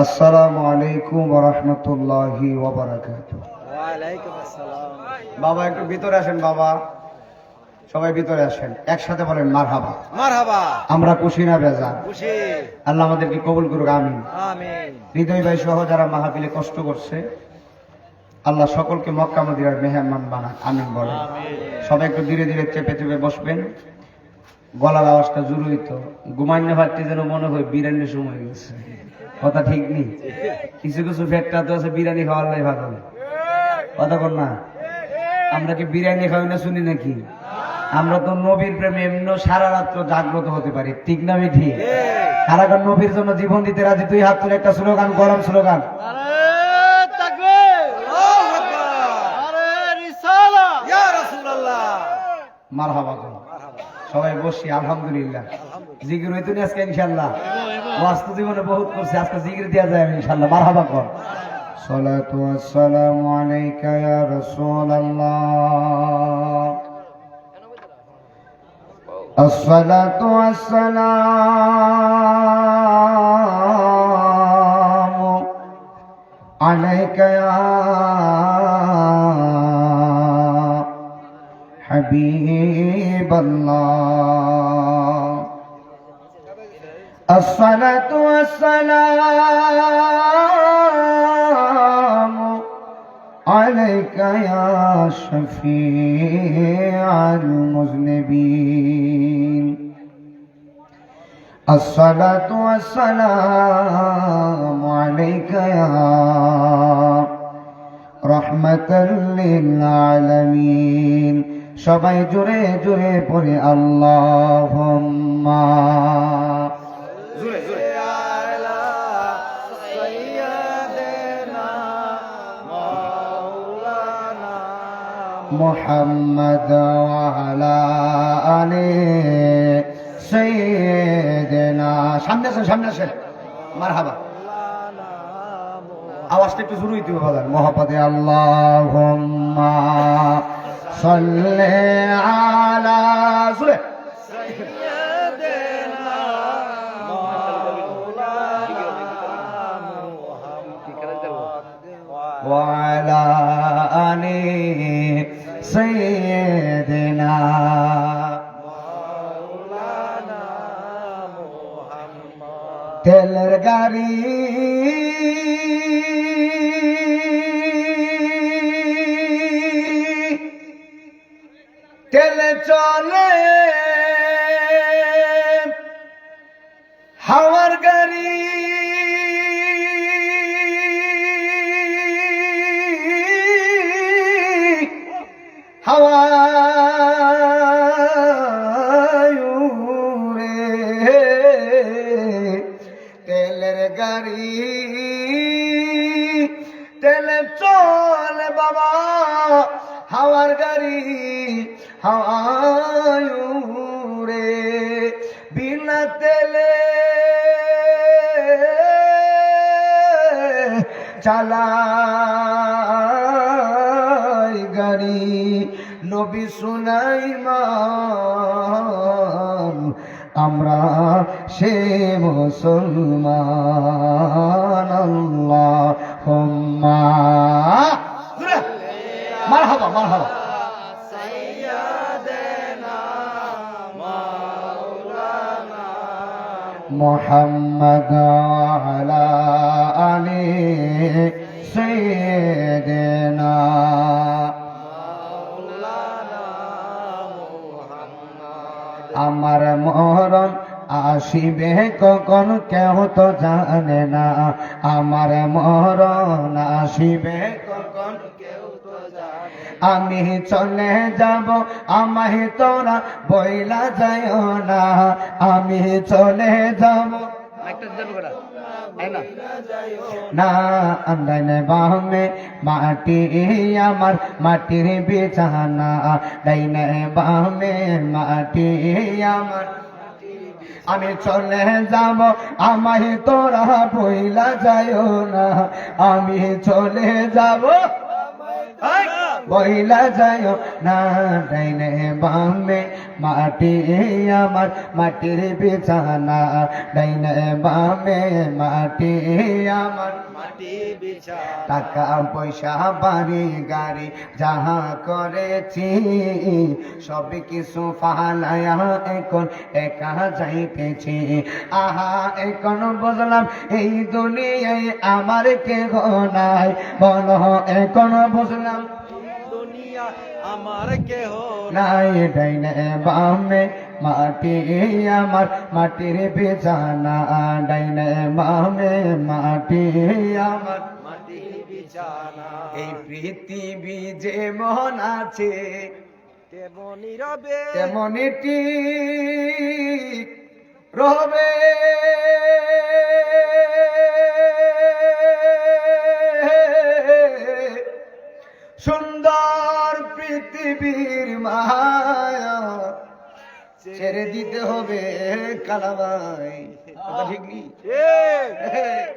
আসসালামু আলাইকুম ওয়া রাহমাতুল্লাহি ওয়া বারাকাতুহু। ওয়া আলাইকুম আসসালাম। বাবা একটু ভিতরে আসেন, বাবা সবাই ভিতরে আসেন, একসাথে বলেন মারহাবা। মারহাবা। আমরা খুশি না বেজার? খুশি। আল্লাহ আমাদেরকে কবুল করুক, আমিন। আমিন। হৃদয় ভাই সহ যারা মাহফিলে কষ্ট করছে, আল্লাহ সকলকে মক্কা মদিনার মেহমান বানাক, আমিন বলেন। সবাই একটু ধীরে ধীরে চেপে চেপে বসবেন, গলার আওয়াজটা জুড়িত, ঘুমাইনে ভাবতে যেন মনে হয় বিরিয়ানির সময় গেছে। কথা ঠিক নেই? কিছু কিছু ফ্যাক্টর তো আছে বিরিয়ানি খাওয়ার লাই ভালো, কথা বল না? আমরা কি বিরিয়ানি খাওয়াই না শুনি নাকি? আমরা তো নবীর প্রেমে এমনি সারা রাত্র জাগ্রত হতে পারি, ঠিক না? আমি ঠিক? সারাক্ষণ নবীর জন্য জীবন দিতে রাজি। তুই হাত তুলে একটা স্লোগান, গরম স্লোগান। মারহাবা। সবাই বসি, আলহামদুলিল্লাহ। জিকির হইতো না আজকে ইনশাআল্লাহ? বাস্তব জীবনে বহুত করছে, আজকে জিকির দেওয়া যায় ইনশাআল্লাহ। মারহাবা কর। সালাতু ওয়াসসালামু আলাইকা ইয়া রাসূলুল্লাহ। আসসালাতু ওয়াসসালামু আলাইকা ইয়া হাবিবাল্লাহ। আসসালাতু ওয়াসসালামু আলাইকা ইয়া শাফিআল মুযনিবিন। আসসালাতু ওয়াসসালামু আলাইকা ইয়া রাহমাতাল লিল আলামিন। সবাই জোরে জোরে পড়ে আল্লাহুম্মা জোরে জোরে আলা সাইয়্যিদিনা মাওলানা মুহাম্মদ ওয়া আলা আলি সাইয়্যিদিনা। সামনে আসেন, সামনে আসেন। মারহাবা। আওয়াজটা একটু জোরে দিতে হবে। মহাপদে আল্লাহুম্মা সাল্লি আলা সাইয়্যিদিনা মাওলানা মুহাম্মদ ওয়া আলা আলি সাইয়্যিদিনা মাওলানা মুহাম্মদ। তেলের গাড়ি তেলে চলে, হাওয়ার গাড়ি হাওয়ায় উড়ে। তেলের গাড়ি তেলে চলে বাবা, হাওয়ার গাড়ি হাওয়ায় উড়ে। বিনা তেলে চালাই গাড়ি নবী সুলাইমান। আমরা সে মুসলমান। আল্লাহুম্মা মারহাবা মারহাবা। মুহাম্মদ আলা আলি সাইয়্যিদিনা মাওলানা মুহাম্মদ। আমার মরণ আসিবে কখন কেউ তো জানে না। আমার মরণ আসিবে কখন কেউ তো জানে। আমি চলে যাব, আমায় তোরা বইলা যাইও না। আমি চলে যাব না। আন্দাইনে বামে মাটি আমার মাটির বিছানা। ডাইনে বামে মাটি আমার। আমি চলে যাব, আমায় তোরা বইলা যাইও না। আমি চলে যাব, বইলা যায় না ডাইনে বামে মাটি আমার মাটির বিছানা ডাইনে বামে মাটি আমার মাটি বিছানা টাকা পয়সা বাড়ি গাড়ি যাহা করেছি সব কিছু ফালায়া এখন একা যাইতেছি আহা এখন বুঝলাম এই দুনিয়ায় আমার কেহ নাই বলো এখন বুঝলাম দুনিয়া আমার কেহ নাই ডাইনে বামে মাটি আমার মাটির বিছানা ডাইনে বামে মাটি আমার মাটি বিছানা এই পৃথিবী যেমন আছে তেমনি রবে তেমনি ঠিক রবে সুন্দর পৃথিবীর মায়া ছেড়ে দিতে হবে কালাবাই কথা ঠিক নেই ঠিক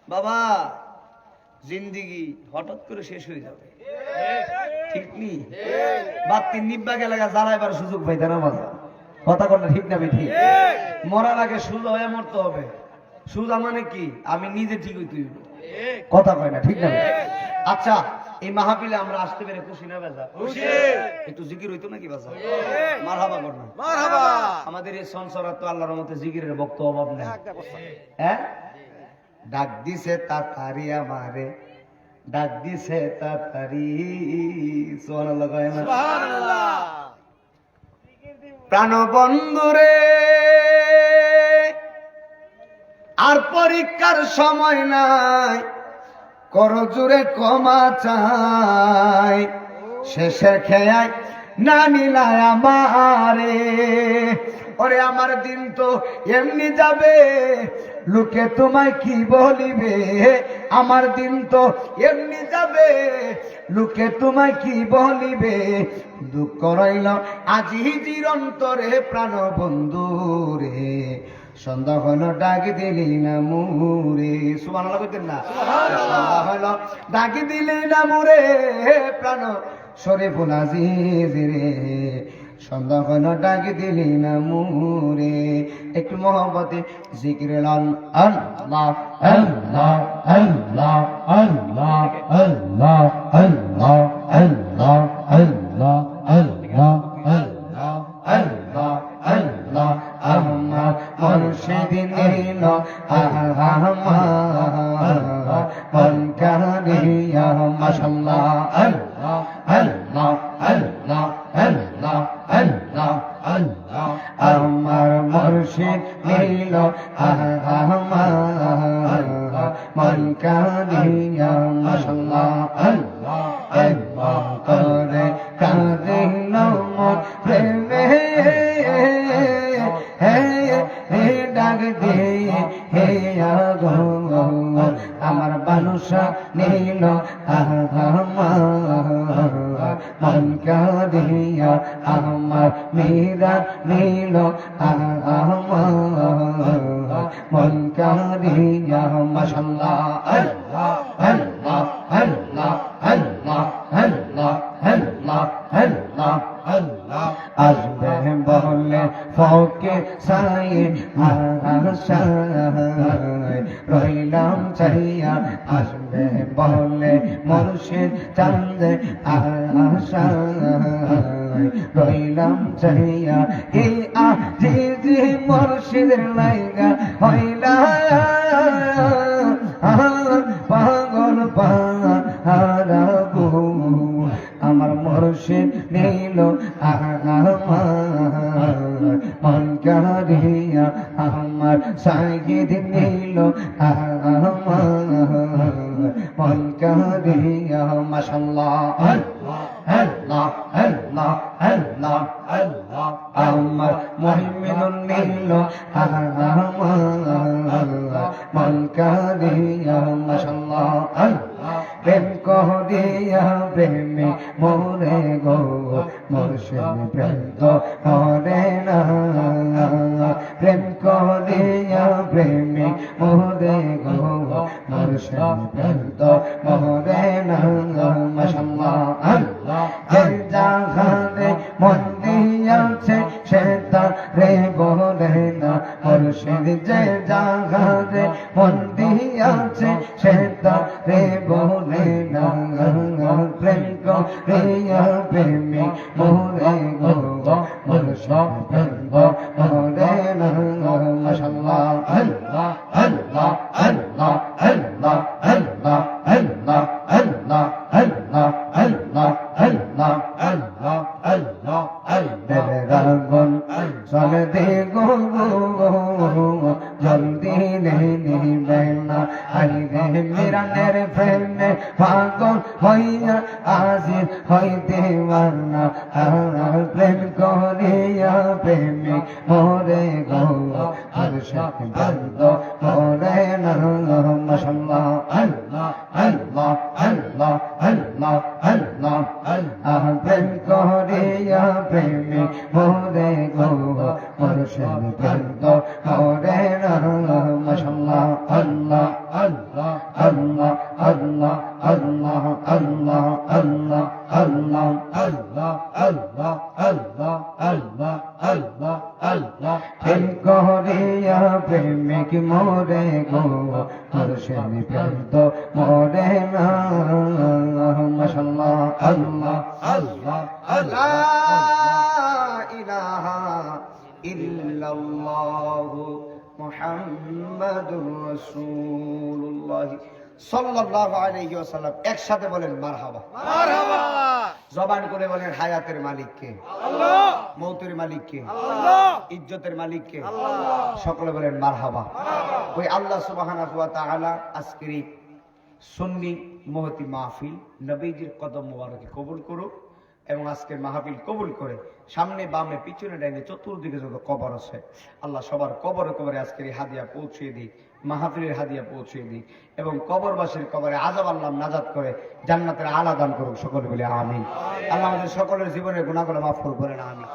বাবা জিন্দিগি হঠাৎ করে শেষ হয়ে যাবে ঠিক নেই বাতি নিব্বা গেলে জ্বালাইবার সুযোগ পাইতে না বাবা কথা কথা ঠিক না ঠিক মরার আগে সুজা হয়ে মরতে হবে সুজা মানে কি আমি নিজে ঠিক হইতে হইব কথা কয় না ঠিক না আচ্ছা এই মাহফিলে আমরা আসতে পেরে খুশি না বেজা খুশি একটু জিকির হইতো নাকি বাজা মারহাবা কর না মারহাবা আমাদের এই সংসার তো আল্লাহর রহমতে জিকিরের বক্তব্য অভাব নেই হ্যাঁ ডাক দিছে তাড়াতাড়ি আমারে ডাক দিছে তাড়াতাড়ি সুবহানাল্লাহ কয় না সুবহানাল্লাহ প্রাণ বন্ধুরে আর পরীক্ষার সময় নাই করো জুড়ে ক্ষমা চাই শেষের খেয়ায় না নিলায় আমারে ওরে আমার দিন তো এমনি যাবে লোকে তোমায় কি বলিবে আমার দিন তো এমনি যাবে লোকে তোমায় কি বলিবে দুঃখ রইল আজি চিরন্তরে প্রাণ বন্ধুরে সন্ধ্যা হলো ডাক দিলি না মুরে সুবহানাল্লাহ কইতেন না সন্ধ্যা হলো ডাক দিলি না মুরে প্রাণ শরীফুল আজিজ রে সন্ধ্যা হলো ডাক দিলি না মুরে একটু মহব্বতে জিকির লান আল্লাহ আল্লাহ আল্লাহ আল্লাহ আল্লাহ আল্লাহ আল্লাহ আল্লাহ আল্লাহ আল্লাহ আল্লাহ আল্লাহ আমার মুর্শিদ নীল আমার মন কারিয়া মাশাআল্লাহ আল্লাহ আল্লাহ আল্লাহ আল্লাহ আল্লাহ আল্লাহ আমার মুর্শিদ নীল আমার মন কারিয়া মাশাআল্লাহ আল্লাহ আল্লাহ করে কারে নম প্রেমে ডাক দে হে আগো আমার বানুষা নীল মন কারিয়া আমার মীরা নীল মন কারিয়া মাশাআল্লাহ আল্লাহ আল্লাহ আল্লাহ আল্লাহ আল্লাহ আল্লাহ আল্লাহ আল্লাহ আসবে বলে ফকে সাই আশায় রইলাম চাইয়া আসবে বলে মুর্শিদ চাঁদে আশায় রইলাম চাইয়া এই আজিজি মুর্শিদের লাইগা হইলা পাগল পাহারাবো আমার মুর্শিদ নীল আমার মন কারিয়া আমার সাইয়্যিদ নীল আমার মন কারিয়া মাশাআল্লাহ আল্লাহ আল্লাহ আল্লাহ আল্লাহ আল্লাহ আমার মুমিনুন নীল আমার মন কারিয়া মাশাআল্লাহ আল্লাহ প্রেম করিয়া প্রেমে মোরে গো মুর্শিদ প্রেম তো করে না প্রেম করিয়া প্রেমে মোরে গো মুর্শিদ প্রেম তো করে না মাশাআল্লাহ আল্লাহ যে জাহানে মন দিয়াছে সে তারে বলে না মুর্শিদ যে জাহানে মন দিয়াছে সে তারে বলে না প্রেম করিয়া প্রেমে মোরে গো মুর্শিদ প্রেম করে না মাশাআল্লাহ আল্লাহ আল্লাহ আল্লাহ আল্লাহ আল্লাহ আল্লাহ আল্লাহ আল্লাহ আল্লাহ আল্লাহ আল্লাহ আল্লাহ আল্লাহ রাগন চলে দে গো জলদি নিবে না আইরে মিরানের প্রেমে পাগল হইয়া আজির হইতে মানা প্রেম করিয়া প্রেমে মোরে গো মুর্শিদ বন্ধ করে না মাশাআল্লাহ আল্লাহ আল্লাহ আল্লাহ আল্লাহ আল্লাহ আল্লাহ প্রেম করিয়া প্রেমে মোরে গো মুর্শিদ বন্ধ করে না মাশাআল্লাহ আল্লাহ আল্লাহ আল্লাহ আল্লাহ আল্লাহ আল্লাহ আল্লাহ আল্লাহ আল্লাহ আল্লাহ আল্লাহ আল্লাহ আল্লাহ আল্লাহ প্রেম করিয়া প্রেমিক মোরে গো মুর্শিদ প্রেম তো মোরে না মাশাআল্লাহ আল্লাহ আল্লাহ আল্লাহ ইলাহা ইল্লাল্লাহু মুহাম্মাদুর রাসূলুল্লাহ সাল্লাল্লাহু আলাইহি ওয়াসাল্লাম একসাথে বলেন মারহাবা মারহাবা জবান করে বলেন হায়াতের মালিক কে আল্লাহ মৌতের মালিক কে আল্লাহ ইজ্জতের মালিক কে আল্লাহ সকলে বলেন মারহাবা ওই আল্লাহ সুবহানাহু ওয়া তাআলা আজকের এই সুন্নি মহতি মাহফিল নবীজির কদম মোবারকে কবুল করুক এবং আজকের মাহফিল কবুল করে সামনে বামে পিছনে ডাইনে চতুর্দিকে যত কবর আছে আল্লাহ সবার কবরে কবরে আজকের এই হাদিয়া পৌঁছিয়ে দিক মাহফিলের হাদিয়া পৌঁছিয়ে দিক এবং কবরবাসীর কবরে আযাব আল্লাহ নাজাত করে জান্নাতের আলা দান করুক সকলে বলে আমিন আল্লাহ আমাদের সকলের জীবনের গুনাহগুলো মাফ করুন বলেন আমিন